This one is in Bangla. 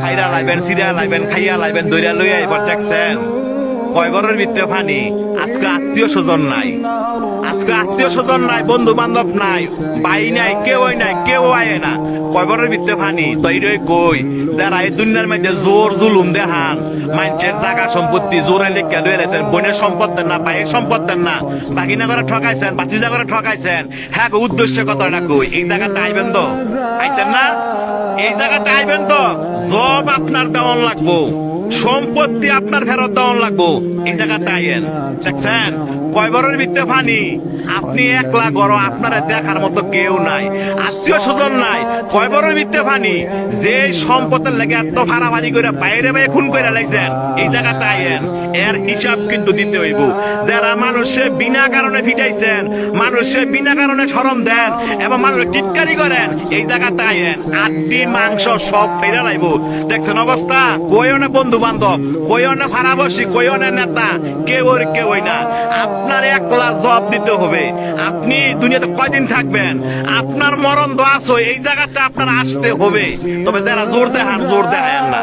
খাইরা লাইবেন, সিরা লাইবেন, খাইয়া লাইবেন, দইরা লইয়া এবার দেখছেন কয় ঘরের ভিতরে পানি। আজকে আত্মীয় স্বজন নাই, আজকে আত্মীয় স্বজন নাই, বন্ধু বান্ধব নাই, ভাই নাই, কেউই নাই, কেউ আয় না, কয় ঘরের ভিতরে পানি। তো এইটাই কই, যারা এই দুনিয়ার মধ্যে জোর জুলুম দেখান, মানুষের জায়গা সম্পত্তি জোরে লেখা লয়ে রেখেছেন, বোনের সম্পদ দেন না, ভাইয়ের সম্পদ দেন না, বাগিনা করে ঠকাইছেন, বাচিজা করে ঠকাইছেন, হ্যাঁ উদ্দেশ্য কথাটা কই, এই জায়গাটা আইবেন তো, আইতেন না, এই জায়গাটা আইবেন তো, জব আপনার দেওয়ান লাগবো, সম্পত্তি আপনার ফেরত দেওয়ান লাগবো, এই জায়গাটা আইয়েন। দেখছেন কয় ঘরের ভিতরে পানি, আপনি একলা গড়, আপনারা দেখার মতো কেউ নাই, আত্মীয় স্বজন নাই, কয় ঘরের ভিতরে পানি, যে সম্পদের লেগে এত ভাড়াভাড়ি করে বাইরে বাইরে খুন করে লাইছেন, এই জায়গাটা আইয়েন, এর হিসাব কিন্তু দিতে হইব। যারা মানুষে বিনা কারণে ফিটাইছেন, মানুষে বিনা কারণে শরম দেন এবং মানুষ টিটকারি করেন, এই জায়গাটা আইয়েন, আটটি মাংস সব ফেরে লাইব। দেখছেন অবস্থা, কইও না বন্ধু বান্ধব, কইও না ভাড়াবসি, কইও না নেতা, কেউই না, আপনার একলা জবাব দিতে হবে। আপনি দুনিয়াতে কয়দিন থাকবেন, আপনার মরণ দোয়া আছে, এই জায়গাটা আপনার আসতে হবে। তবে যারা জোর দেখান, জোর দেখায় না।